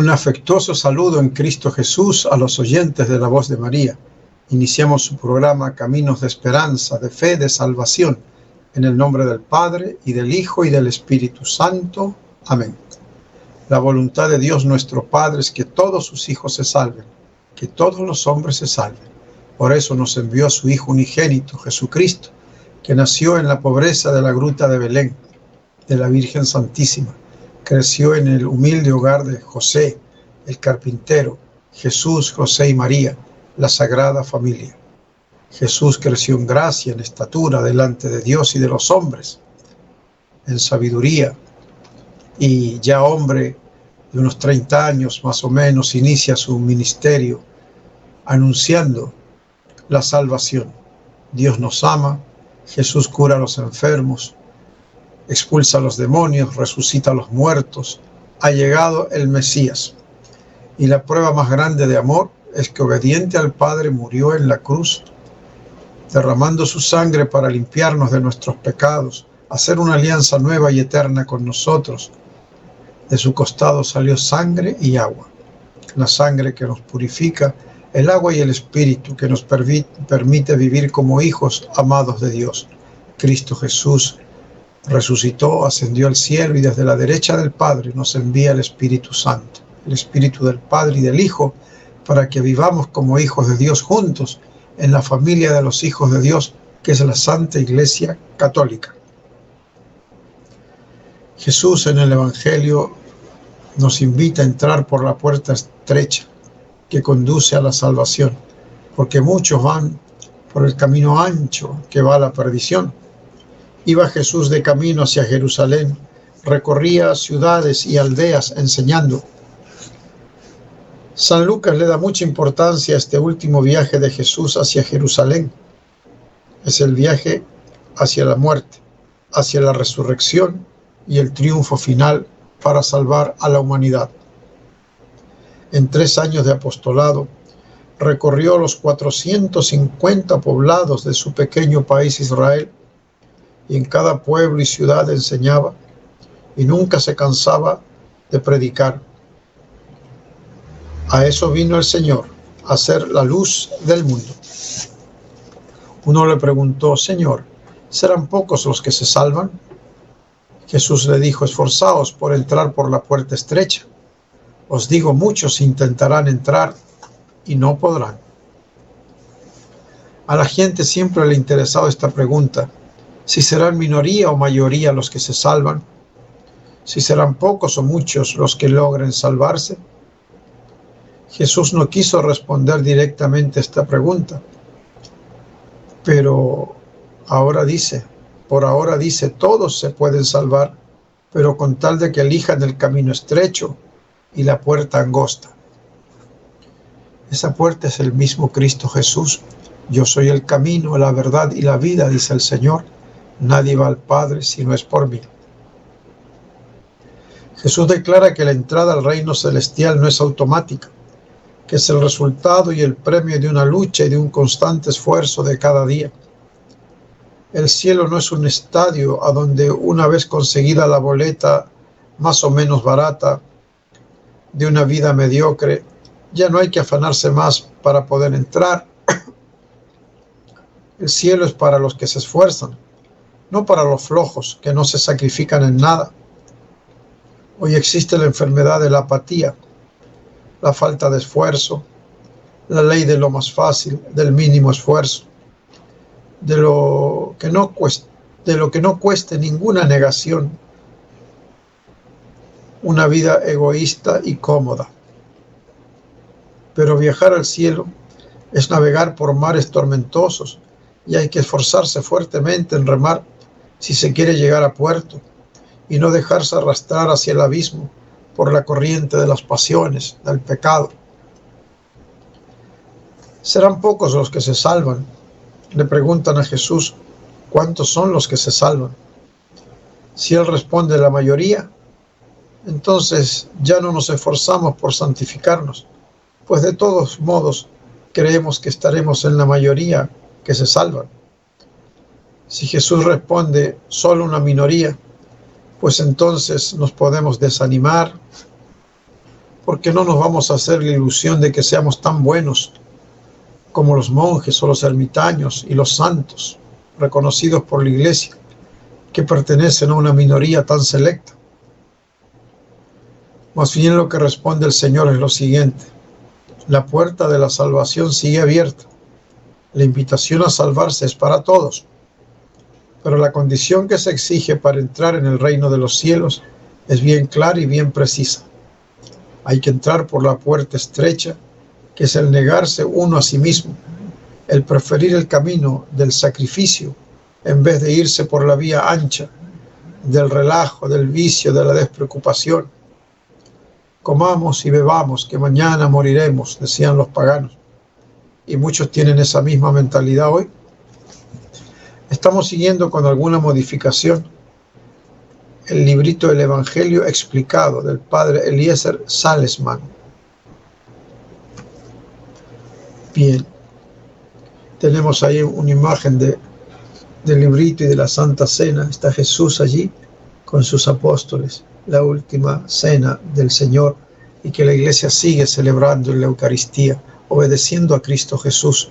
Un afectuoso saludo en Cristo Jesús a los oyentes de La Voz de María. Iniciamos su programa Caminos de Esperanza, de Fe, de Salvación, en el nombre del Padre, y del Hijo, y del Espíritu Santo. Amén. La voluntad de Dios nuestro Padre es que todos sus hijos se salven, que todos los hombres se salven. Por eso nos envió a su Hijo unigénito, Jesucristo, que nació en la pobreza de la gruta de Belén, de la Virgen Santísima. Creció en el humilde hogar de José, el carpintero, Jesús, José y María, la Sagrada Familia. Jesús creció en gracia, en estatura, delante de Dios y de los hombres, en sabiduría, y ya hombre de unos 30 años más o menos, inicia su ministerio anunciando la salvación. Dios nos ama, Jesús cura a los enfermos, expulsa a los demonios, resucita a los muertos. Ha llegado el Mesías. Y la prueba más grande de amor es que, obediente al Padre, murió en la cruz, derramando su sangre para limpiarnos de nuestros pecados, hacer una alianza nueva y eterna con nosotros. De su costado salió sangre y agua. La sangre que nos purifica, el agua y el Espíritu que nos permite vivir como hijos amados de Dios. Cristo Jesús resucitó, ascendió al cielo y desde la derecha del Padre nos envía el Espíritu Santo, el Espíritu del Padre y del Hijo, para que vivamos como hijos de Dios juntos en la familia de los hijos de Dios, que es la Santa Iglesia Católica. Jesús en el Evangelio nos invita a entrar por la puerta estrecha que conduce a la salvación, porque muchos van por el camino ancho que va a la perdición. Iba Jesús de camino hacia Jerusalén, recorría ciudades y aldeas enseñando. San Lucas le da mucha importancia a este último viaje de Jesús hacia Jerusalén. Es el viaje hacia la muerte, hacia la resurrección y el triunfo final para salvar a la humanidad. En 3 años de apostolado, recorrió los 450 poblados de su pequeño país Israel, y en cada pueblo y ciudad enseñaba, y nunca se cansaba de predicar. A eso vino el Señor, a ser la luz del mundo. Uno le preguntó: Señor, ¿serán pocos los que se salvan? Jesús le dijo: esforzaos por entrar por la puerta estrecha. Os digo, muchos intentarán entrar y no podrán. A la gente siempre le ha interesado esta pregunta: si serán minoría o mayoría los que se salvan, si serán pocos o muchos los que logren salvarse. Jesús no quiso responder directamente a esta pregunta, pero por ahora dice, todos se pueden salvar, pero con tal de que elijan el camino estrecho y la puerta angosta. Esa puerta es el mismo Cristo Jesús. Yo soy el camino, la verdad y la vida, dice el Señor. Nadie va al Padre si no es por mí. Jesús declara que la entrada al reino celestial no es automática, que es el resultado y el premio de una lucha y de un constante esfuerzo de cada día. El cielo no es un estadio a donde, una vez conseguida la boleta más o menos barata de una vida mediocre, ya no hay que afanarse más para poder entrar. El cielo es para los que se esfuerzan, no para los flojos que no se sacrifican en nada. Hoy existe la enfermedad de la apatía, la falta de esfuerzo, la ley de lo más fácil, del mínimo esfuerzo, de lo que no cueste ninguna negación, una vida egoísta y cómoda. Pero viajar al cielo es navegar por mares tormentosos y hay que esforzarse fuertemente en remar si se quiere llegar a puerto y no dejarse arrastrar hacia el abismo por la corriente de las pasiones, del pecado. ¿Serán pocos los que se salvan? Le preguntan a Jesús, ¿cuántos son los que se salvan? Si Él responde la mayoría, entonces ya no nos esforzamos por santificarnos, pues de todos modos creemos que estaremos en la mayoría que se salvan. Si Jesús responde solo una minoría, pues entonces nos podemos desanimar porque no nos vamos a hacer la ilusión de que seamos tan buenos como los monjes o los ermitaños y los santos reconocidos por la Iglesia, que pertenecen a una minoría tan selecta. Más bien lo que responde el Señor es lo siguiente: la puerta de la salvación sigue abierta. La invitación a salvarse es para todos, pero la condición que se exige para entrar en el reino de los cielos es bien clara y bien precisa. Hay que entrar por la puerta estrecha, que es el negarse uno a sí mismo, el preferir el camino del sacrificio en vez de irse por la vía ancha del relajo, del vicio, de la despreocupación. Comamos y bebamos, que mañana moriremos, decían los paganos. Y muchos tienen esa misma mentalidad hoy. Estamos siguiendo con alguna modificación el librito del Evangelio explicado del padre Eliezer Salesman. Bien, tenemos ahí una imagen del librito y de la Santa Cena. Está Jesús allí con sus apóstoles, la última cena del Señor, y que la Iglesia sigue celebrando en la Eucaristía, obedeciendo a Cristo Jesús.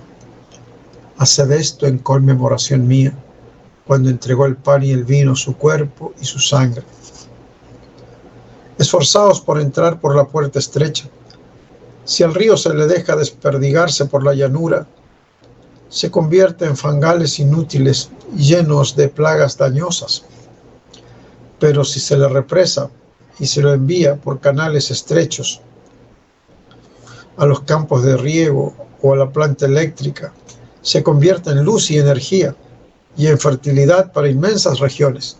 Haced esto en conmemoración mía, cuando entregó el pan y el vino, su cuerpo y su sangre. Esforzaos por entrar por la puerta estrecha. Si al río se le deja desperdigarse por la llanura, se convierte en fangales inútiles llenos de plagas dañosas. Pero si se le represa y se lo envía por canales estrechos a los campos de riego o a la planta eléctrica, se convierte en luz y energía y en fertilidad para inmensas regiones.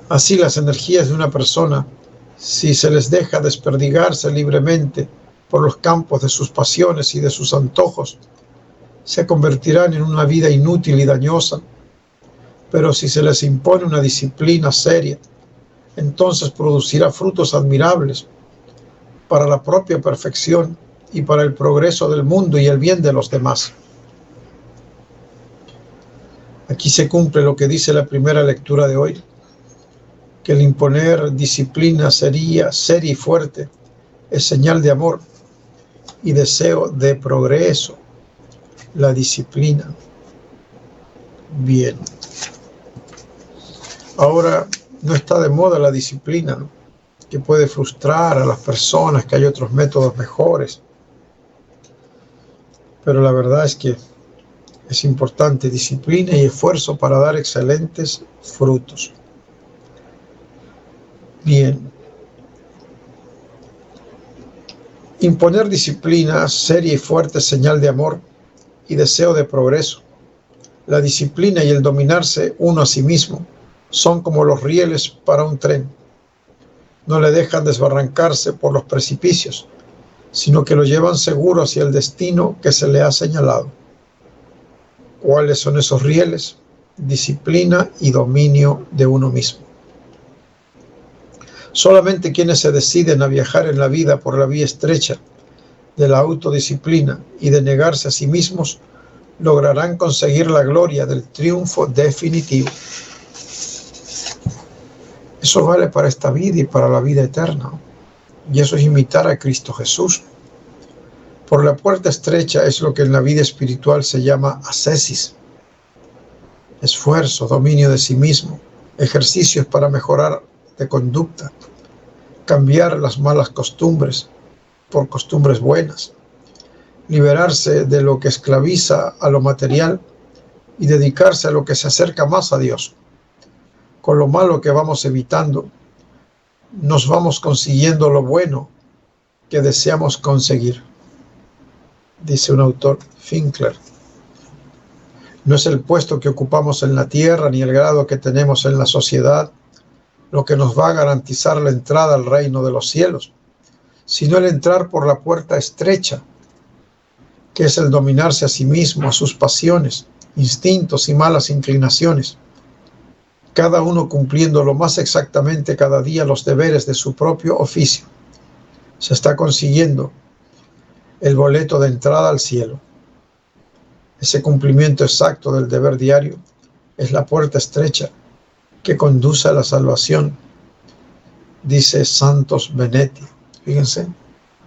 Así las energías de una persona, si se les deja desperdigarse libremente por los campos de sus pasiones y de sus antojos, se convertirán en una vida inútil y dañosa. Pero si se les impone una disciplina seria, entonces producirá frutos admirables para la propia perfección y para el progreso del mundo y el bien de los demás. Aquí se cumple lo que dice la primera lectura de hoy, que el imponer disciplina seria y fuerte es señal de amor y deseo de progreso. La disciplina. Bien. Ahora no está de moda la disciplina, ¿no?, que puede frustrar a las personas, que hay otros métodos mejores. Pero la verdad es que es importante disciplina y esfuerzo para dar excelentes frutos. Bien. Imponer disciplina seria y fuerte es señal de amor y deseo de progreso. La disciplina y el dominarse uno a sí mismo son como los rieles para un tren. No le dejan desbarrancarse por los precipicios, sino que lo llevan seguro hacia el destino que se le ha señalado. ¿Cuáles son esos rieles? Disciplina y dominio de uno mismo. Solamente quienes se deciden a viajar en la vida por la vía estrecha de la autodisciplina y de negarse a sí mismos lograrán conseguir la gloria del triunfo definitivo. Eso vale para esta vida y para la vida eterna. Y eso es imitar a Cristo Jesús. Por la puerta estrecha es lo que en la vida espiritual se llama ascesis. Esfuerzo, dominio de sí mismo, ejercicios para mejorar de conducta, cambiar las malas costumbres por costumbres buenas, liberarse de lo que esclaviza a lo material y dedicarse a lo que se acerca más a Dios. Con lo malo que vamos evitando, nos vamos consiguiendo lo bueno que deseamos conseguir. Dice un autor, Finkler. No es el puesto que ocupamos en la tierra ni el grado que tenemos en la sociedad lo que nos va a garantizar la entrada al reino de los cielos, sino el entrar por la puerta estrecha, que es el dominarse a sí mismo, a sus pasiones, instintos y malas inclinaciones, cada uno cumpliendo lo más exactamente cada día los deberes de su propio oficio. Se está consiguiendo el boleto de entrada al cielo. Ese cumplimiento exacto del deber diario es la puerta estrecha que conduce a la salvación, dice Santos Benetti. Fíjense,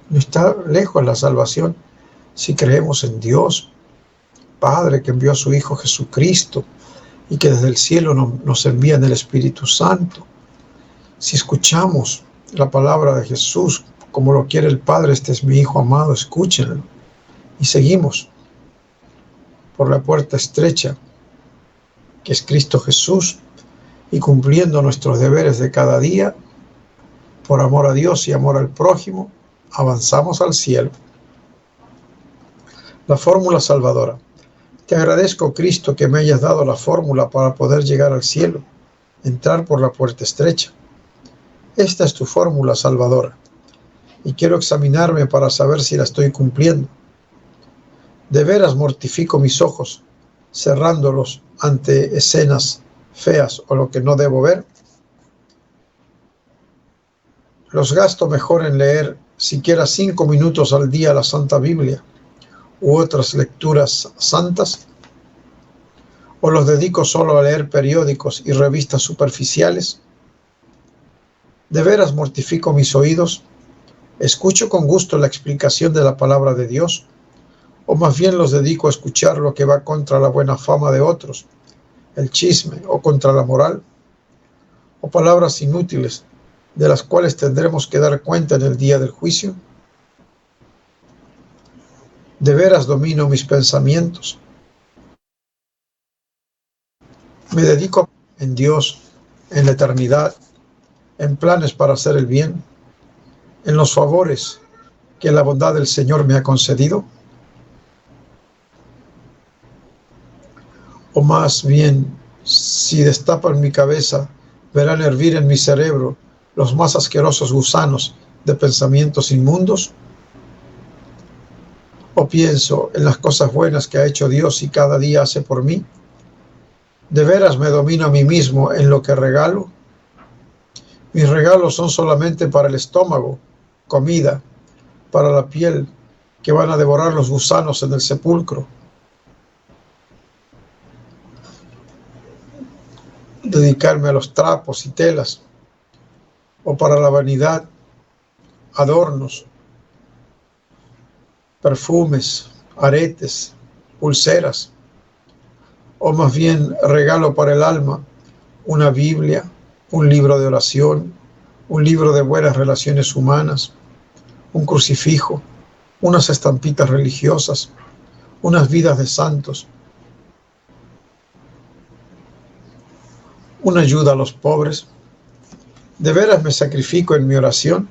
no está lejos la salvación si creemos en Dios, Padre, que envió a su Hijo Jesucristo y que desde el cielo nos envía en el Espíritu Santo. Si escuchamos la palabra de Jesús como lo quiere el Padre, este es mi Hijo amado, escúchenlo. Y seguimos por la puerta estrecha, que es Cristo Jesús, y cumpliendo nuestros deberes de cada día, por amor a Dios y amor al prójimo, avanzamos al cielo. La fórmula salvadora. Te agradezco, Cristo, que me hayas dado la fórmula para poder llegar al cielo, entrar por la puerta estrecha. Esta es tu fórmula salvadora, y quiero examinarme para saber si la estoy cumpliendo. De veras mortifico mis ojos, cerrándolos ante escenas feas o lo que no debo ver. Los gasto mejor en leer siquiera 5 minutos al día la Santa Biblia u otras lecturas santas, o los dedico solo a leer periódicos y revistas superficiales. De veras mortifico mis oídos, escucho con gusto la explicación de la palabra de Dios, o más bien los dedico a escuchar lo que va contra la buena fama de otros, el chisme o contra la moral, o palabras inútiles de las cuales tendremos que dar cuenta en el día del juicio. De veras domino mis pensamientos. Me dedico en Dios, en la eternidad, en planes para hacer el bien, en los favores que la bondad del Señor me ha concedido. O más bien, si destapan mi cabeza, verán hervir en mi cerebro los más asquerosos gusanos de pensamientos inmundos. ¿O pienso en las cosas buenas que ha hecho Dios y cada día hace por mí? ¿De veras me domino a mí mismo en lo que regalo? Mis regalos son solamente para el estómago, comida, para la piel, que van a devorar los gusanos en el sepulcro. Dedicarme a los trapos y telas, o para la vanidad, adornos, perfumes, aretes, pulseras, o más bien regalo para el alma una Biblia, un libro de oración, un libro de buenas relaciones humanas, un crucifijo, unas estampitas religiosas, unas vidas de santos, una ayuda a los pobres. ¿De veras me sacrifico en mi oración?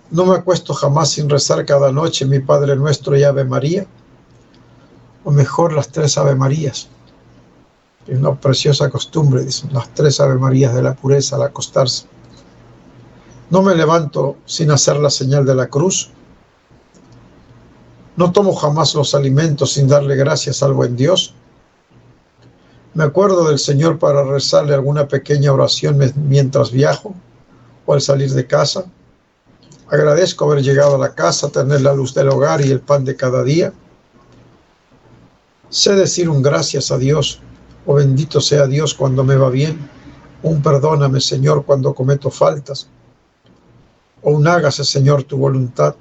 ¿No me acuesto jamás sin rezar cada noche mi Padre Nuestro y Ave María? O mejor, las 3 Ave Marías. Es una preciosa costumbre, dicen, las 3 Ave Marías de la pureza al acostarse. ¿No me levanto sin hacer la señal de la cruz? ¿No tomo jamás los alimentos sin darle gracias al buen Dios? ¿Me acuerdo del Señor para rezarle alguna pequeña oración mientras viajo o al salir de casa? Agradezco haber llegado a la casa, tener la luz del hogar y el pan de cada día. Sé decir un gracias a Dios, o bendito sea Dios cuando me va bien, un perdóname, Señor, cuando cometo faltas, o un hágase, Señor, tu voluntad,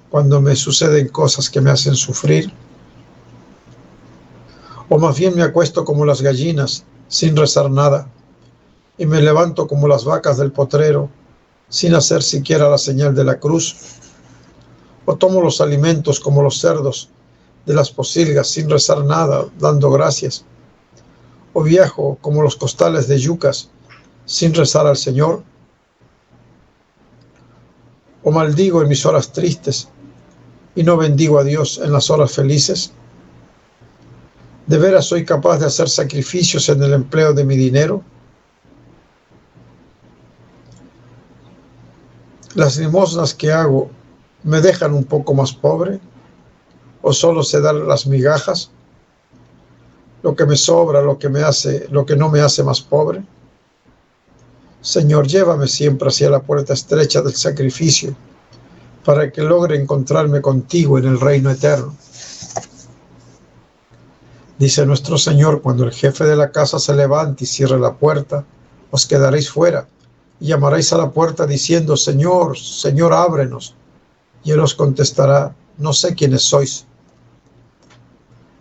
cuando me suceden cosas que me hacen sufrir. O más bien me acuesto como las gallinas, sin rezar nada, y me levanto como las vacas del potrero, sin hacer siquiera la señal de la cruz. O tomo los alimentos como los cerdos de las pocilgas, sin rezar nada, dando gracias. O viajo como los costales de yucas, sin rezar al Señor. O maldigo en mis horas tristes, y no bendigo a Dios en las horas felices. ¿De veras soy capaz de hacer sacrificios en el empleo de mi dinero? ¿Las limosnas que hago me dejan un poco más pobre? ¿O solo sé dar las migajas? ¿Lo que me sobra, lo que no me hace más pobre? Señor, llévame siempre hacia la puerta estrecha del sacrificio, para que logre encontrarme contigo en el reino eterno. Dice nuestro Señor, cuando el jefe de la casa se levante y cierre la puerta, os quedaréis fuera, y llamaréis a la puerta diciendo: Señor, Señor, ábrenos. Y Él os contestará: no sé quiénes sois.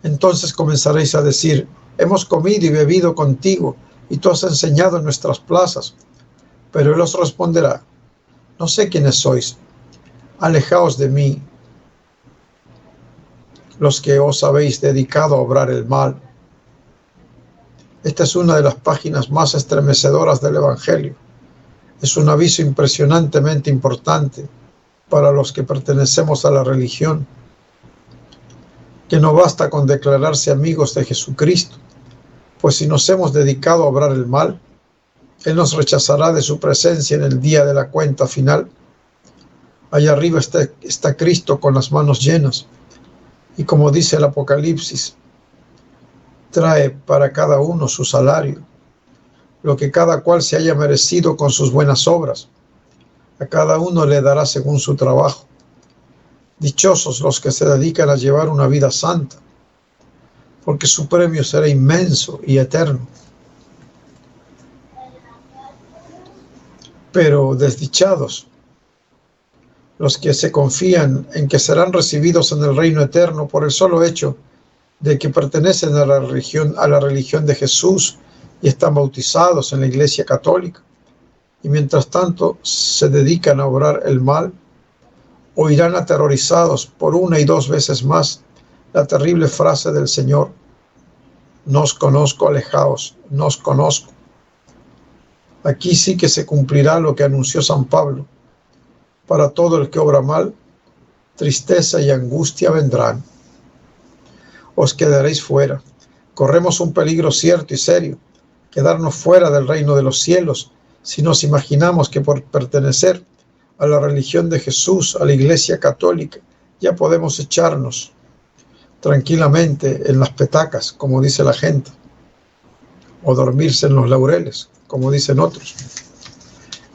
Entonces comenzaréis a decir: hemos comido y bebido contigo, y tú has enseñado en nuestras plazas. Pero Él os responderá: no sé quiénes sois, alejaos de mí, los que os habéis dedicado a obrar el mal. Esta es una de las páginas más estremecedoras del Evangelio. Es un aviso impresionantemente importante para los que pertenecemos a la religión, que no basta con declararse amigos de Jesucristo, pues si nos hemos dedicado a obrar el mal, Él nos rechazará de su presencia en el día de la cuenta final. Allá arriba está Cristo con las manos llenas, y como dice el Apocalipsis, trae para cada uno su salario, lo que cada cual se haya merecido con sus buenas obras. A cada uno le dará según su trabajo. Dichosos los que se dedican a llevar una vida santa, porque su premio será inmenso y eterno. Pero desdichados los que se confían en que serán recibidos en el reino eterno por el solo hecho de que pertenecen a la religión de Jesús y están bautizados en la Iglesia Católica, y mientras tanto se dedican a obrar el mal, oirán aterrorizados por una y dos veces más la terrible frase del Señor: no os conozco, alejaos, no os conozco. Aquí sí que se cumplirá lo que anunció San Pablo: para todo el que obra mal, tristeza y angustia vendrán. Os quedaréis fuera. Corremos un peligro cierto y serio, quedarnos fuera del reino de los cielos, si nos imaginamos que por pertenecer a la religión de Jesús, a la Iglesia Católica, ya podemos echarnos tranquilamente en las petacas, como dice la gente, o dormirse en los laureles, como dicen otros,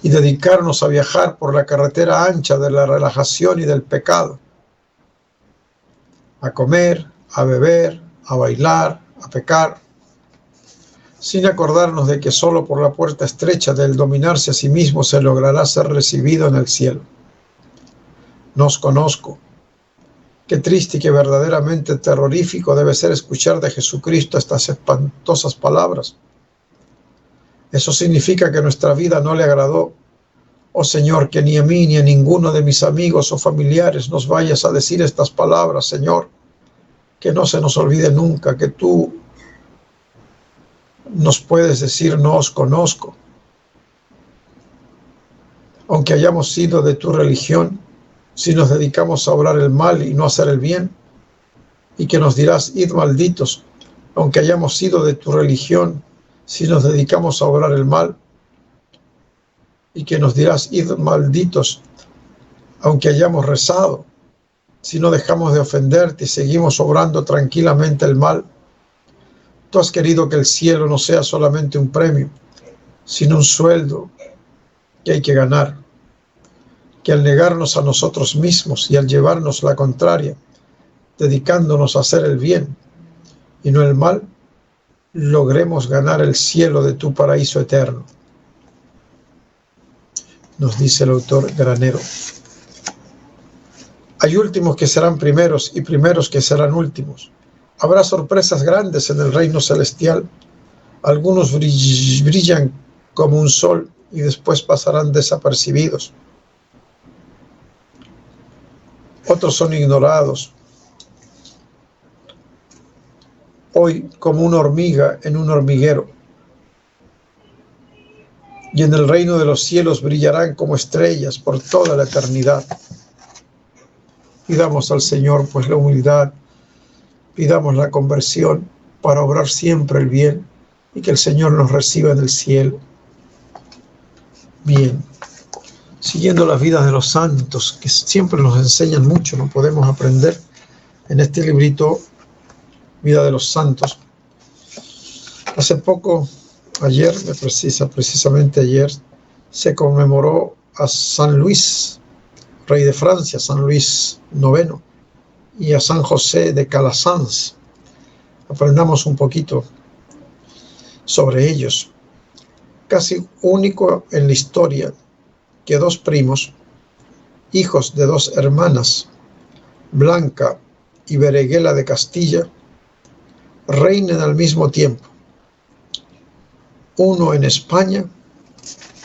y dedicarnos a viajar por la carretera ancha de la relajación y del pecado, a comer, a beber, a bailar, a pecar, sin acordarnos de que solo por la puerta estrecha del dominarse a sí mismo se logrará ser recibido en el cielo. No os conozco. Qué triste y qué verdaderamente terrorífico debe ser escuchar de Jesucristo estas espantosas palabras. Eso significa que nuestra vida no le agradó. Oh Señor, que ni a mí ni a ninguno de mis amigos o familiares nos vayas a decir estas palabras, Señor. Que no se nos olvide nunca que tú nos puedes decir: no os conozco. Aunque hayamos sido de tu religión, si nos dedicamos a obrar el mal y no a hacer el bien, y que nos dirás: id malditos, aunque hayamos sido de tu religión, si nos dedicamos a obrar el mal, y que nos dirás: id malditos, aunque hayamos rezado, si no dejamos de ofenderte y seguimos obrando tranquilamente el mal. Tú has querido que el cielo no sea solamente un premio, sino un sueldo que hay que ganar, que al negarnos a nosotros mismos y al llevarnos la contraria, dedicándonos a hacer el bien y no el mal, logremos ganar el cielo de tu paraíso eterno. Nos dice el autor Granero. Hay últimos que serán primeros y primeros que serán últimos. Habrá sorpresas grandes en el reino celestial. Algunos brillan como un sol y después pasarán desapercibidos. Otros son ignorados. Hoy como una hormiga en un hormiguero. Y en el reino de los cielos brillarán como estrellas por toda la eternidad. Pidamos al Señor pues la humildad, pidamos la conversión para obrar siempre el bien y que el Señor nos reciba en el cielo. Bien, siguiendo las vidas de los santos, que siempre nos enseñan mucho, no podemos aprender en este librito, Vida de los Santos. Hace poco, precisamente ayer, se conmemoró a San Luis, rey de Francia, San Luis IX, y a San José de casi único en la historia que dos primos, hijos de dos hermanas, Blanca y Berenguela de Castilla, reinen al mismo tiempo, uno en España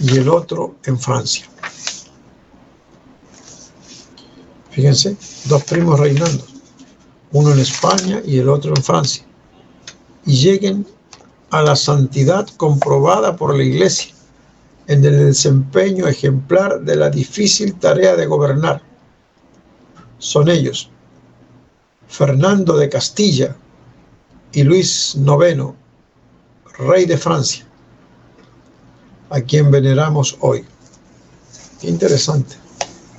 y el otro en Francia. Fíjense, dos primos reinando, uno en España y el otro en Francia, y lleguen a la santidad comprobada por la Iglesia en el desempeño ejemplar de la difícil tarea de gobernar. Son ellos, Fernando de Castilla y Luis IX, rey de Francia, a quien veneramos hoy. Qué interesante.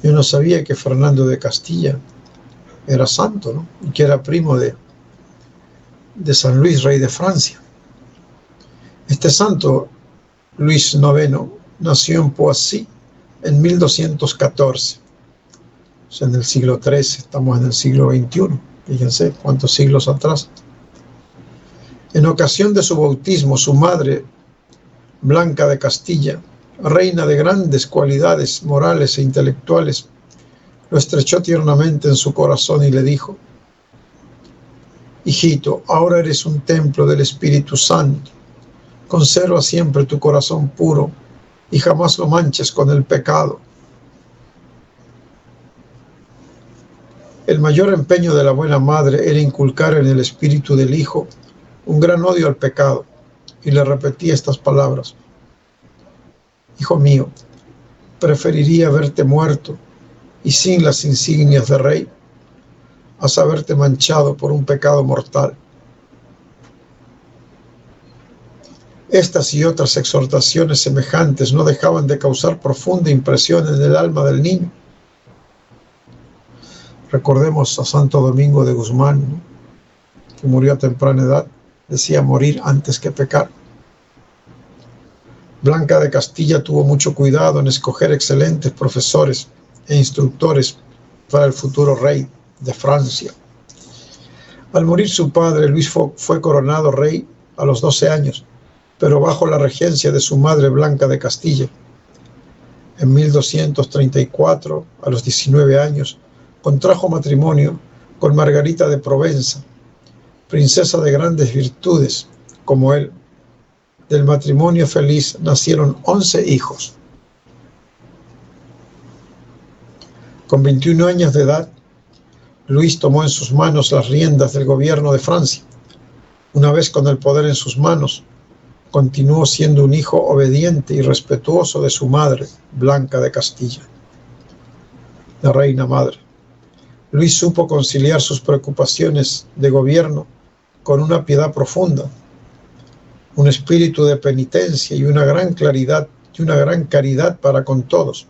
Yo no sabía que Fernando de Castilla era santo, ¿no? Y que era primo de San Luis, rey de Francia. Este santo, Luis IX, nació en Poissy en 1214. O sea, en el siglo XIII, estamos en el siglo XXI. Fíjense cuántos siglos atrás. En ocasión de su bautismo, su madre, Blanca de Castilla, reina de grandes cualidades morales e intelectuales, lo estrechó tiernamente en su corazón y le dijo: hijito, ahora eres un templo del Espíritu Santo. Conserva siempre tu corazón puro y jamás lo manches con el pecado. El mayor empeño de la buena madre era inculcar en el espíritu del hijo un gran odio al pecado, y le repetía estas palabras: hijo mío, preferiría verte muerto y sin las insignias de rey, a saberte manchado por un pecado mortal. Estas y otras exhortaciones semejantes no dejaban de causar profunda impresión en el alma del niño. Recordemos a Santo Domingo de Guzmán, ¿no?, que murió a temprana edad. Decía: morir antes que pecar. Blanca de Castilla tuvo mucho cuidado en escoger excelentes profesores e instructores para el futuro rey de Francia. Al morir su padre, Luis fue coronado rey a los 12 años, pero bajo la regencia de su madre Blanca de Castilla. En 1234, a los 19 años, contrajo matrimonio con Margarita de Provenza, princesa de grandes virtudes como él. Del matrimonio feliz nacieron 11 hijos. Con 21 años de edad, Luis tomó en sus manos las riendas del gobierno de Francia. Una vez con el poder en sus manos, continuó siendo un hijo obediente y respetuoso de su madre, Blanca de Castilla, la reina madre. Luis supo conciliar sus preocupaciones de gobierno con una piedad profunda, un espíritu de penitencia y una gran claridad y una gran caridad para con todos.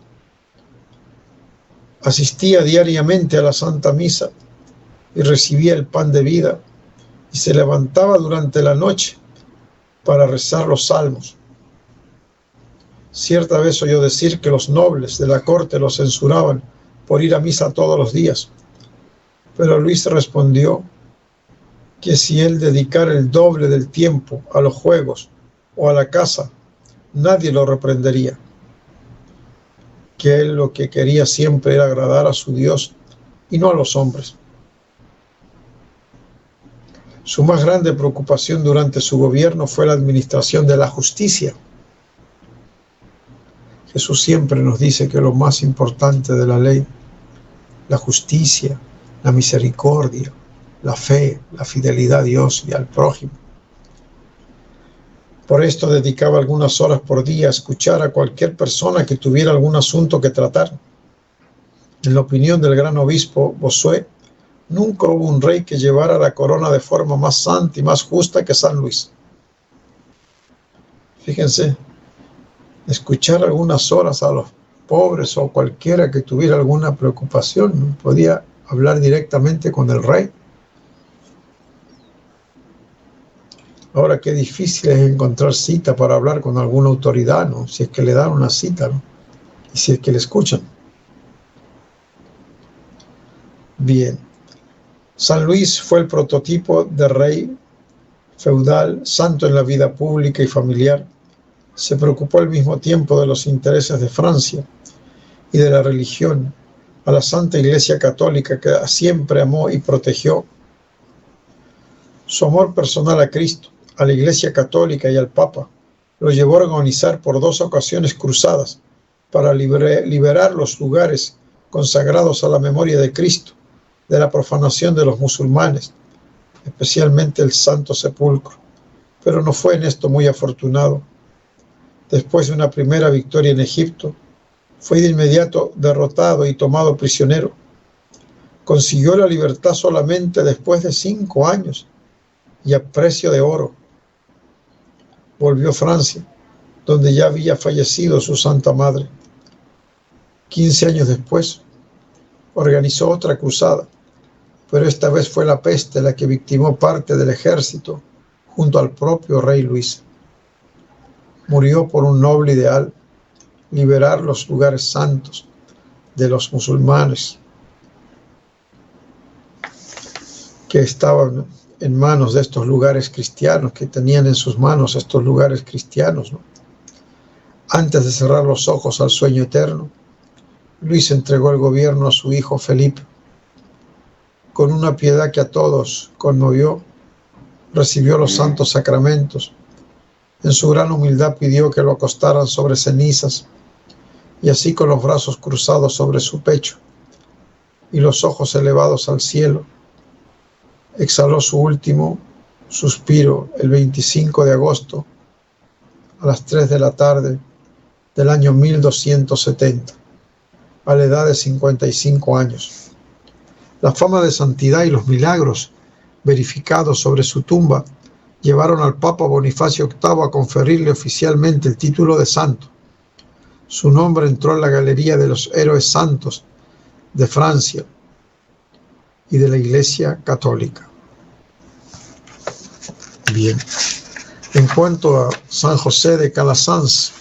Asistía diariamente a la Santa Misa y recibía el pan de vida, y se levantaba durante la noche para rezar los salmos. Cierta vez oyó decir que los nobles de la corte lo censuraban por ir a misa todos los días, pero Luis respondió que si él dedicara el doble del tiempo a los juegos o a la caza, nadie lo reprendería, que él lo que quería siempre era agradar a su Dios y no a los hombres. Su más grande preocupación durante su gobierno fue la administración de la justicia. Jesús siempre nos dice que lo más importante de la ley, la justicia, la misericordia, la fe, la fidelidad a Dios y al prójimo. Por esto dedicaba algunas horas por día a escuchar a cualquier persona que tuviera algún asunto que tratar. En la opinión del gran obispo Bossuet, nunca hubo un rey que llevara la corona de forma más santa y más justa que San Luis. Fíjense, escuchar algunas horas a los pobres o cualquiera que tuviera alguna preocupación, ¿no? Podía hablar directamente con el rey. Ahora qué difícil es encontrar cita para hablar con alguna autoridad, ¿no? Si es que le dan una cita, ¿no? Y si es que le escuchan. Bien. San Luis fue el prototipo de rey feudal, santo en la vida pública y familiar, Se preocupó al mismo tiempo de los intereses de Francia y de la religión, a la Santa Iglesia Católica que siempre amó y protegió. Su amor personal a Cristo, a la Iglesia Católica y al Papa lo llevó a organizar por 2 ocasiones cruzadas para liberar los lugares consagrados a la memoria de Cristo de la profanación de los musulmanes, especialmente el Santo Sepulcro, pero no fue en esto muy afortunado. Después de una primera victoria en Egipto, fue de inmediato derrotado y tomado prisionero. Consiguió la libertad solamente después de 5 años y a precio de oro. Volvió a Francia, donde ya había fallecido su Santa Madre. 15 años después, organizó otra cruzada, pero esta vez fue la peste la que victimó parte del ejército junto al propio rey Luis. Murió por un noble ideal: liberar los lugares santos de los musulmanes que estaban en manos de estos lugares cristianos, que tenían en sus manos estos lugares cristianos, ¿no? Antes de cerrar los ojos al sueño eterno, Luis entregó el gobierno a su hijo Felipe. Con una piedad que a todos conmovió, recibió los santos sacramentos. En su gran humildad pidió que lo acostaran sobre cenizas, y así, con los brazos cruzados sobre su pecho y los ojos elevados al cielo, exhaló su último suspiro el 25 de agosto a las 3 de la tarde del año 1270, a la edad de 55 años. La fama de santidad y los milagros verificados sobre su tumba llevaron al Papa Bonifacio VIII a conferirle oficialmente el título de santo. Su nombre entró en la galería de los héroes santos de Francia y de la Iglesia Católica. Bien, en cuanto a San José de Calasanz,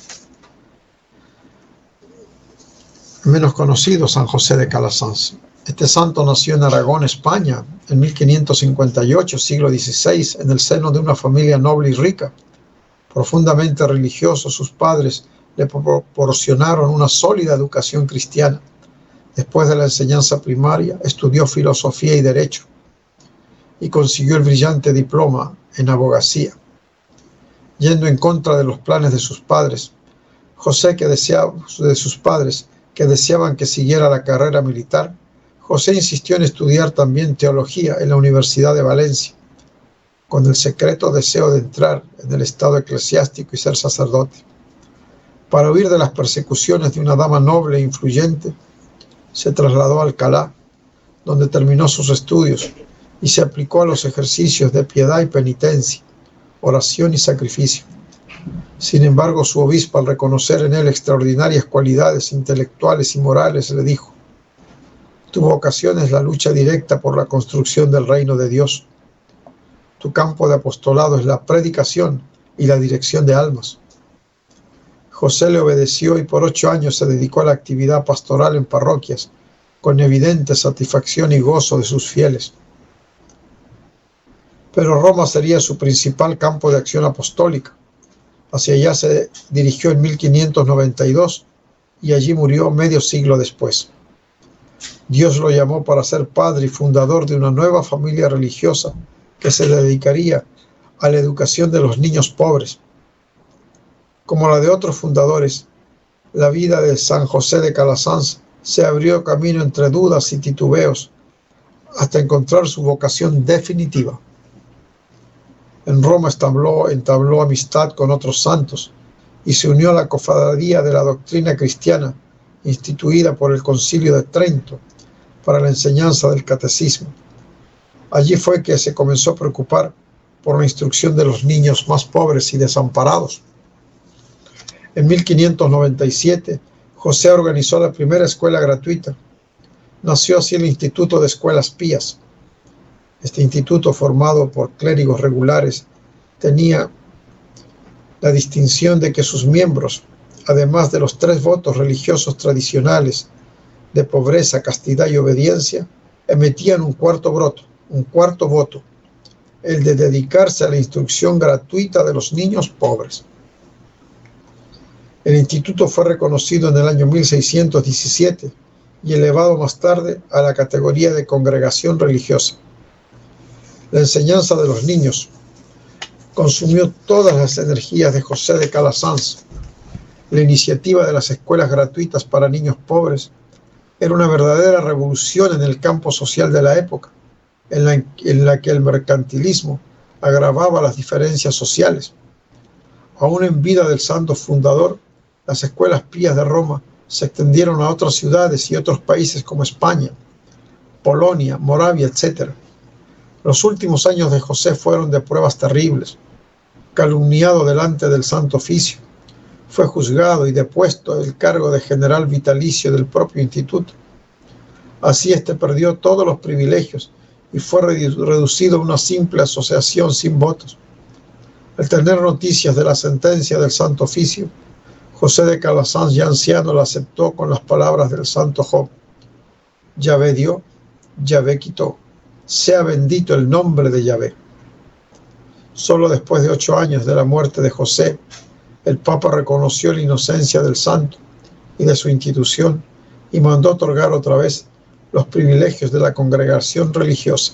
menos conocido San José de Calasanz. Este santo nació en Aragón, España, en 1558, siglo XVI, en el seno de una familia noble y rica. Profundamente religioso, sus padres le proporcionaron una sólida educación cristiana. Después de la enseñanza primaria, estudió filosofía y derecho y consiguió el brillante diploma en abogacía. Yendo en contra de los planes de sus padres, que deseaban que siguiera la carrera militar, José insistió en estudiar también teología en la Universidad de Valencia, con el secreto deseo de entrar en el estado eclesiástico y ser sacerdote. Para huir de las persecuciones de una dama noble e influyente, se trasladó a Alcalá, donde terminó sus estudios y se aplicó a los ejercicios de piedad y penitencia, oración y sacrificio. Sin embargo, su obispo, al reconocer en él extraordinarias cualidades intelectuales y morales, le dijo: tu vocación es la lucha directa por la construcción del reino de Dios. Tu campo de apostolado es la predicación y la dirección de almas. José le obedeció y por 8 años se dedicó a la actividad pastoral en parroquias, con evidente satisfacción y gozo de sus fieles. Pero Roma sería su principal campo de acción apostólica. Hacia allá se dirigió en 1592 y allí murió medio siglo después. Dios lo llamó para ser padre y fundador de una nueva familia religiosa que se dedicaría a la educación de los niños pobres. Como la de otros fundadores, la vida de San José de Calasanz se abrió camino entre dudas y titubeos hasta encontrar su vocación definitiva. En Roma entabló amistad con otros santos y se unió a la cofradía de la doctrina cristiana instituida por el Concilio de Trento para la enseñanza del catecismo. Allí fue que se comenzó a preocupar por la instrucción de los niños más pobres y desamparados. En 1597, José organizó la primera escuela gratuita. Nació así el Instituto de Escuelas Pías. Este instituto, formado por clérigos regulares, tenía la distinción de que sus miembros, además de los 3 votos religiosos tradicionales de pobreza, castidad y obediencia, emitían un cuarto voto, el de dedicarse a la instrucción gratuita de los niños pobres. El instituto fue reconocido en el año 1617 y elevado más tarde a la categoría de congregación religiosa. La enseñanza de los niños consumió todas las energías de José de Calasanz. La iniciativa de las escuelas gratuitas para niños pobres era una verdadera revolución en el campo social de la época, en la que el mercantilismo agravaba las diferencias sociales. Aún en vida del santo fundador, las escuelas pías de Roma se extendieron a otras ciudades y otros países como España, Polonia, Moravia, etc. Los últimos años de José fueron de pruebas terribles. Calumniado delante del Santo Oficio, fue juzgado y depuesto del cargo de general vitalicio del propio instituto. Así perdió todos los privilegios y fue reducido a una simple asociación sin votos. Al tener noticias de la sentencia del Santo Oficio, José de Calasanz, ya anciano, la aceptó con las palabras del santo Job: Yahvé dio, Yahvé quitó, sea bendito el nombre de Yahvé. Solo después de 8 años de la muerte de José, el Papa reconoció la inocencia del santo y de su institución y mandó otorgar otra vez los privilegios de la congregación religiosa.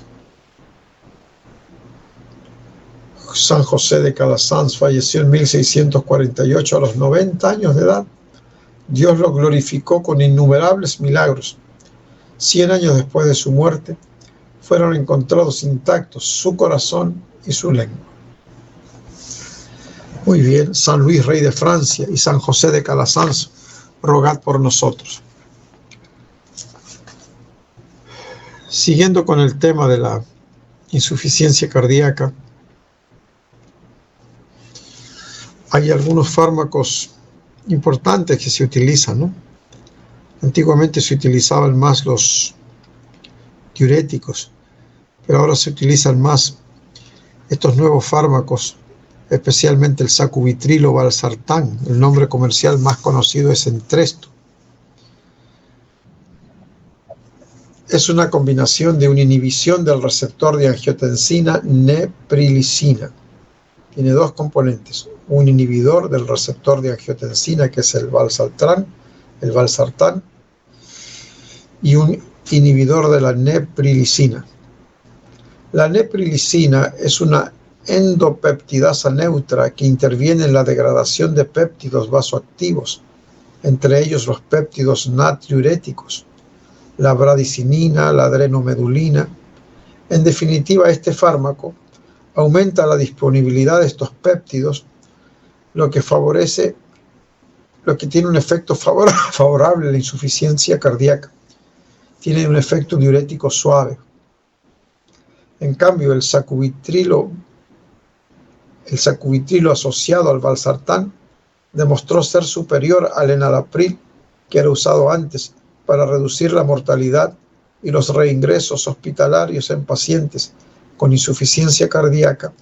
San José de Calasanz falleció en 1648 a los 90 años de edad. Dios lo glorificó con innumerables milagros. 100 años después de su muerte, fueron encontrados intactos su corazón y su lengua. Muy bien, San Luis, rey de Francia, y San José de Calasanz, rogad por nosotros. Siguiendo con el tema de la insuficiencia cardíaca, hay algunos fármacos importantes que se utilizan, ¿no? Antiguamente se utilizaban más los diuréticos, pero ahora se utilizan más estos nuevos fármacos, especialmente el sacubitrilo valsartán. El nombre comercial más conocido es Entresto. Es una combinación de una inhibición del receptor de angiotensina neprilicina. Tiene 2 componentes: un inhibidor del receptor de angiotensina, que es el valsartán, y un inhibidor de la neprilicina. La neprilicina es una endopeptidasa neutra que interviene en la degradación de péptidos vasoactivos, entre ellos los péptidos natriuréticos, la bradicinina, la adrenomedulina. En definitiva, este fármaco aumenta la disponibilidad de estos péptidos, lo que tiene un efecto favorable a la insuficiencia cardíaca. Tiene un efecto diurético suave. En cambio, el sacubitrilo asociado al valsartán demostró ser superior al enalapril, que era usado antes para reducir la mortalidad y los reingresos hospitalarios en pacientes con insuficiencia cardíaca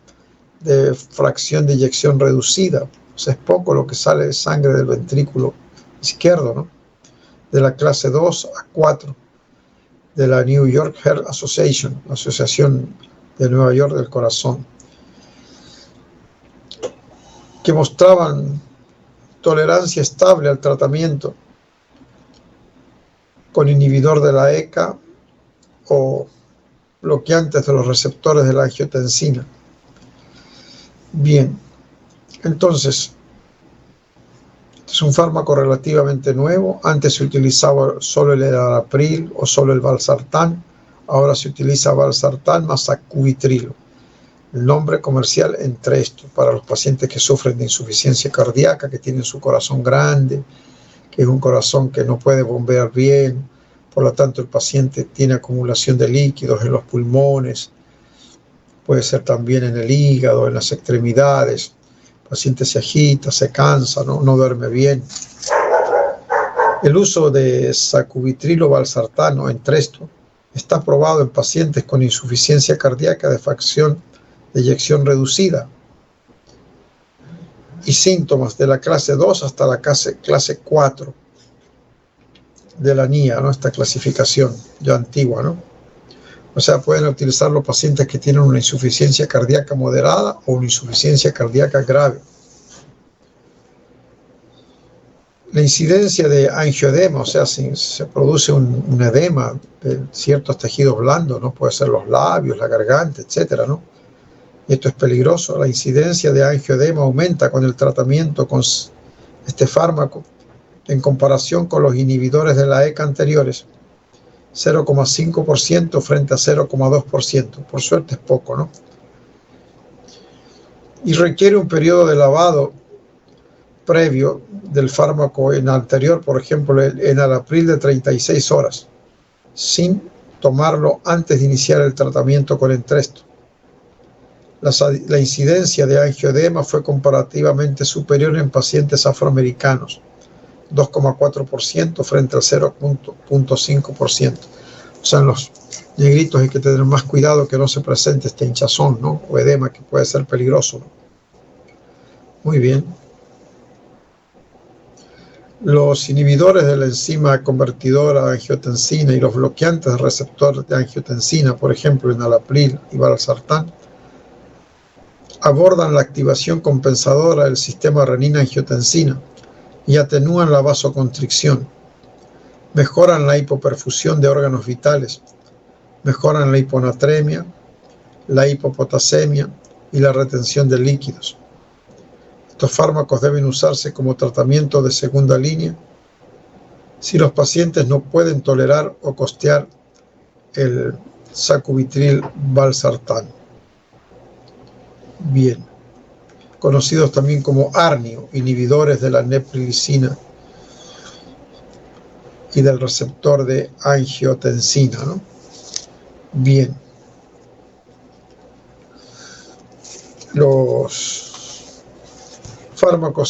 de fracción de eyección reducida. O sea, es poco lo que sale de sangre del ventrículo izquierdo, ¿no? De la clase 2 a 4 de la New York Heart Association, la Asociación de Nueva York del Corazón, que mostraban tolerancia estable al tratamiento con inhibidor de la ECA o bloqueantes de los receptores de la angiotensina. Bien, entonces, es un fármaco relativamente nuevo. Antes se utilizaba solo el enalapril o solo el valsartán. Ahora se utiliza valsartán más sacubitrilo. El nombre comercial Entresto, para los pacientes que sufren de insuficiencia cardíaca, que tienen su corazón grande, que es un corazón que no puede bombear bien. Por lo tanto, el paciente tiene acumulación de líquidos en los pulmones. Puede ser también en el hígado, en las extremidades. El paciente se agita, se cansa, no duerme bien. El uso de sacubitrilo valsartán o Entresto está aprobado en pacientes con insuficiencia cardíaca de fracción de eyección reducida y síntomas de la clase 2 hasta la clase 4 de la NIA, ¿no? Esta clasificación ya antigua, ¿no? O sea, pueden utilizar los pacientes que tienen una insuficiencia cardíaca moderada o una insuficiencia cardíaca grave. La incidencia de angioedema, o sea, si se produce un edema de ciertos tejidos blandos, ¿no? Puede ser los labios, la garganta, etcétera, ¿no? Y esto es peligroso. La incidencia de angioedema aumenta con el tratamiento con este fármaco en comparación con los inhibidores de la ECA anteriores, 0,5% frente a 0,2%. Por suerte es poco, ¿no? Y requiere un periodo de lavado previo del fármaco en anterior, por ejemplo, el enalapril de 36 horas, sin tomarlo antes de iniciar el tratamiento con Entresto. La incidencia de angioedema fue comparativamente superior en pacientes afroamericanos, 2,4% frente al 0,5%. O sea, en los negritos hay que tener más cuidado que no se presente este hinchazón, ¿no? O edema, que puede ser peligroso, ¿no? Muy bien. Los inhibidores de la enzima convertidora a angiotensina y los bloqueantes del receptor de angiotensina, por ejemplo, enalapril y valsartán, abordan la activación compensadora del sistema renina-angiotensina y atenúan la vasoconstricción, mejoran la hipoperfusión de órganos vitales, mejoran la hiponatremia, la hipopotasemia y la retención de líquidos. Estos fármacos deben usarse como tratamiento de segunda línea si los pacientes no pueden tolerar o costear el sacubitril valsartán. Bien, conocidos también como ARNI, inhibidores de la neprilicina y del receptor de angiotensina, ¿no? Bien.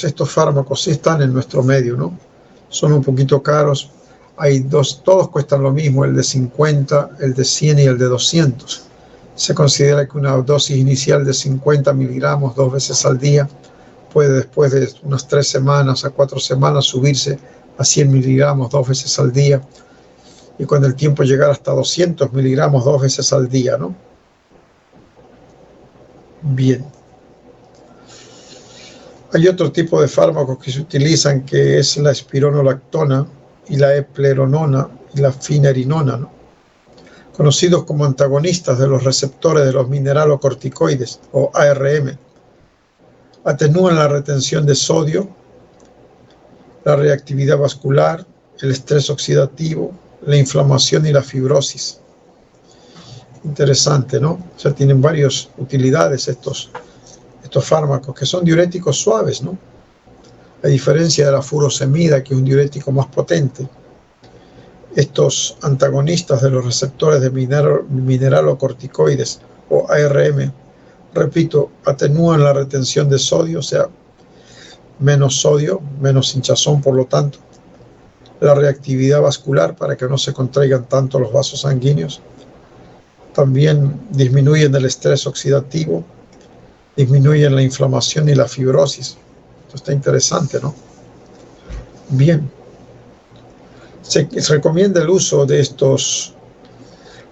Estos fármacos sí están en nuestro medio, ¿no? Son un poquito caros. Hay dos, todos cuestan lo mismo, el de 50, el de 100 y el de 200. Se considera que una dosis inicial de 50 miligramos 2 veces al día puede, después de unas 3 semanas a 4 semanas, subirse a 100 miligramos 2 veces al día, y con el tiempo llegar hasta 200 miligramos 2 veces al día, ¿no? Bien. Hay otro tipo de fármacos que se utilizan, que es la espironolactona y la epleronona y la finerinona, ¿no? Conocidos como antagonistas de los receptores de los mineralocorticoides, o ARM. Atenúan la retención de sodio, la reactividad vascular, el estrés oxidativo, la inflamación y la fibrosis. Interesante, ¿no? O sea, tienen varias utilidades estos fármacos, que son diuréticos suaves, ¿no? A diferencia de la furosemida, que es un diurético más potente. Estos antagonistas de los receptores de mineralocorticoides, o ARM, repito, atenúan la retención de sodio, o sea, menos sodio, menos hinchazón, por lo tanto, la reactividad vascular para que no se contraigan tanto los vasos sanguíneos. También disminuyen el estrés oxidativo, disminuyen la inflamación y la fibrosis. Esto está interesante, ¿no? Bien. Se recomienda el uso de estos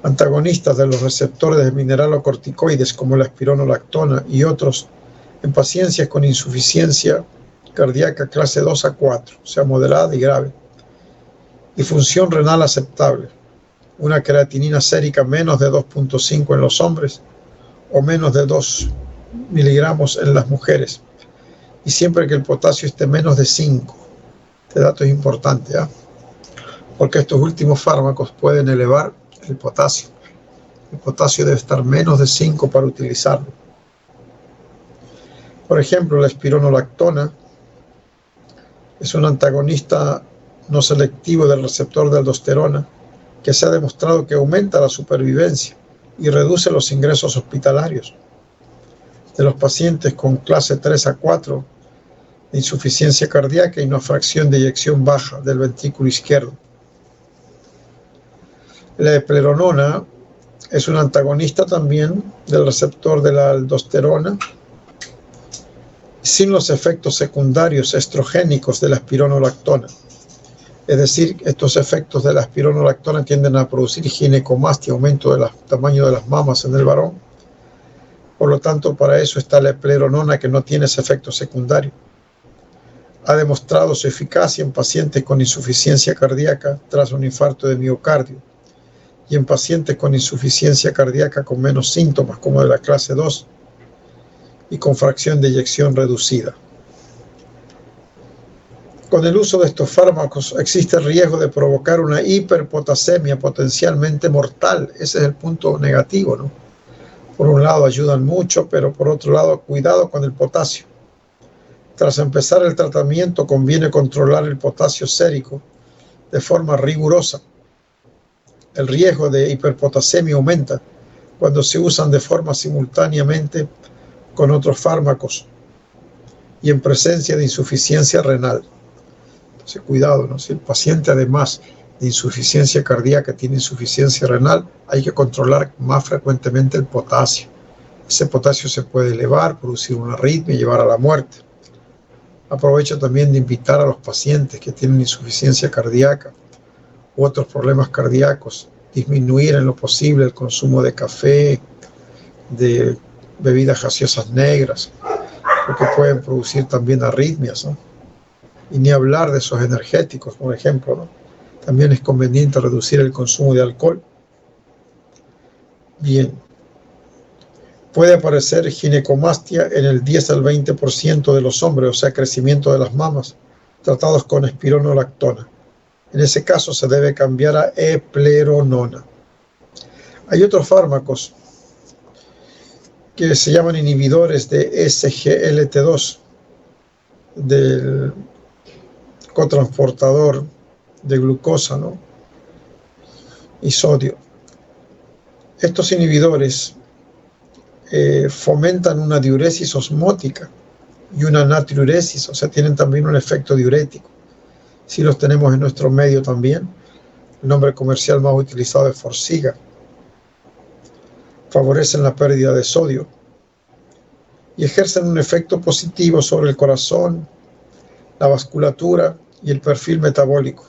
antagonistas de los receptores de mineralocorticoides, como la espironolactona y otros, en pacientes con insuficiencia cardíaca clase 2 a 4, o sea, moderada y grave, y función renal aceptable, una creatinina sérica menos de 2,5 en los hombres o menos de 2 miligramos en las mujeres, y siempre que el potasio esté menos de 5. Este dato es importante, ¿eh? Porque estos últimos fármacos pueden elevar el potasio. El potasio debe estar menos de 5 para utilizarlo. Por ejemplo, la espironolactona es un antagonista no selectivo del receptor de aldosterona, que se ha demostrado que aumenta la supervivencia y reduce los ingresos hospitalarios de los pacientes con clase 3 a 4 de insuficiencia cardíaca y una fracción de eyección baja del ventrículo izquierdo. La epleronona es un antagonista también del receptor de la aldosterona, sin los efectos secundarios estrogénicos de la espironolactona. Es decir, estos efectos de la espironolactona tienden a producir ginecomastia, aumento del tamaño de las mamas en el varón. Por lo tanto, para eso está la epleronona, que no tiene ese efecto secundario. ha demostrado su eficacia en pacientes con insuficiencia cardíaca tras un infarto de miocardio y en pacientes con insuficiencia cardíaca con menos síntomas, como de la clase 2, y con fracción de eyección reducida. Con el uso de estos fármacos existe el riesgo de provocar una hiperpotasemia potencialmente mortal. Ese es el punto negativo, ¿no? Por un lado ayudan mucho, pero por otro lado, cuidado con el potasio. Tras empezar el tratamiento, conviene controlar el potasio sérico de forma rigurosa. El riesgo de hiperpotasemia aumenta cuando se usan de forma simultáneamente con otros fármacos y en presencia de insuficiencia renal. Entonces, cuidado, ¿no? Si el paciente, además de insuficiencia cardíaca, tiene insuficiencia renal, hay que controlar más frecuentemente el potasio. Ese potasio se puede elevar, producir una arritmia y llevar a la muerte. Aprovecho también de invitar a los pacientes que tienen insuficiencia cardíaca u otros problemas cardíacos, disminuir en lo posible el consumo de café, de bebidas gaseosas negras, porque pueden producir también arritmias, ¿no? Y ni hablar de esos energéticos, por ejemplo, ¿no? También es conveniente reducir el consumo de alcohol. Bien. Puede aparecer ginecomastia en el 10 al 20% de los hombres, o sea, crecimiento de las mamas, tratados con espironolactona. En ese caso se debe cambiar a epleronona. Hay otros fármacos que se llaman inhibidores de SGLT2, del cotransportador de glucosa, ¿no? Y sodio. Estos inhibidores fomentan una diuresis osmótica y una natriuresis, o sea, tienen también un efecto diurético. Si los tenemos en nuestro medio también. El nombre comercial más utilizado es Forxiga. Favorecen la pérdida de sodio y ejercen un efecto positivo sobre el corazón, la vasculatura y el perfil metabólico.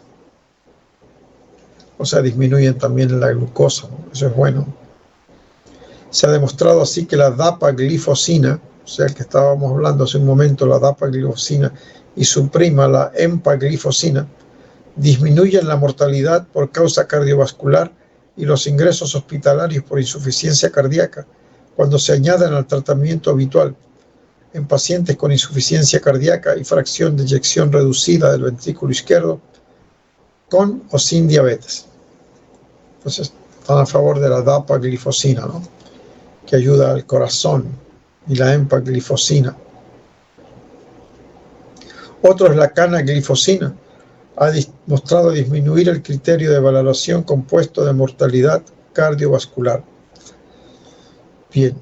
O sea, disminuyen también la glucosa, ¿no? Eso es bueno. Se ha demostrado así que la dapaglifosina, o sea, el que estábamos hablando hace un momento, la dapaglifosina, y su prima, la empaglifosina, disminuyen la mortalidad por causa cardiovascular y los ingresos hospitalarios por insuficiencia cardíaca cuando se añaden al tratamiento habitual en pacientes con insuficiencia cardíaca y fracción de eyección reducida del ventrículo izquierdo, con o sin diabetes. Entonces, están a favor de la dapaglifosina, ¿no? Que ayuda al corazón, y la empaglifosina. Otro es la canaglifosina. Ha mostrado disminuir el criterio de valoración compuesto de mortalidad cardiovascular. Bien.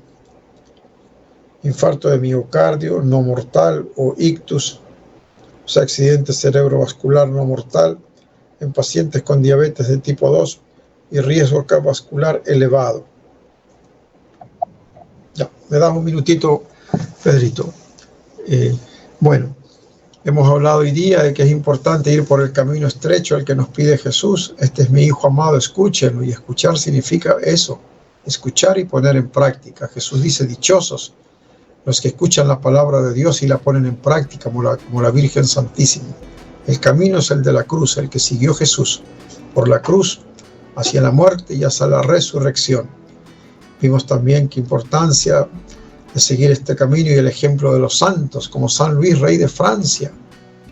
Infarto de miocardio no mortal o ictus, o sea, accidente cerebrovascular no mortal en pacientes con diabetes de tipo 2 y riesgo cardiovascular elevado. Ya, me das un minutito, Pedrito. Bueno, hemos hablado hoy día de que es importante ir por el camino estrecho, el que nos pide Jesús. Este es mi Hijo amado, escúchenlo. Y escuchar significa eso, escuchar y poner en práctica. Jesús dice, dichosos los que escuchan la palabra de Dios y la ponen en práctica, como la Virgen Santísima. El camino es el de la cruz, el que siguió Jesús por la cruz hacia la muerte y hacia la resurrección. Vimos también qué importancia de seguir este camino y el ejemplo de los santos, como San Luis, rey de Francia,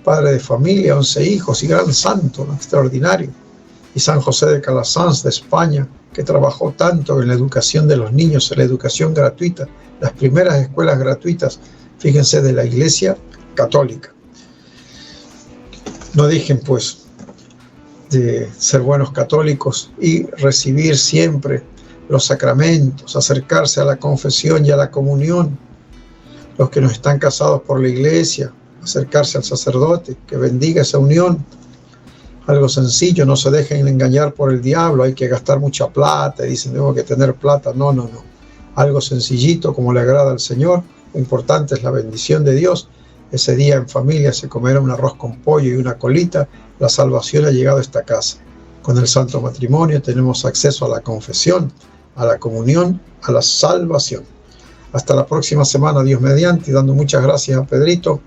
padre de familia, 11 hijos y gran santo, ¿no? Extraordinario. Y San José de Calasanz de España, que trabajó tanto en la educación de los niños, en la educación gratuita, las primeras escuelas gratuitas, fíjense, de la Iglesia Católica. No dejen, pues, de ser buenos católicos y recibir siempre los sacramentos, acercarse a la confesión y a la comunión. Los que no están casados por la Iglesia, acercarse al sacerdote, que bendiga esa unión. Algo sencillo, no se dejen engañar por el diablo, hay que gastar mucha plata, dicen, tengo que tener plata. No. Algo sencillito, como le agrada al Señor. Lo importante es la bendición de Dios. Ese día en familia se comerá un arroz con pollo y una colita. La salvación ha llegado a esta casa. Con el santo matrimonio tenemos acceso a la confesión, a la comunión, a la salvación. Hasta la próxima semana, Dios mediante, y dando muchas gracias a Pedrito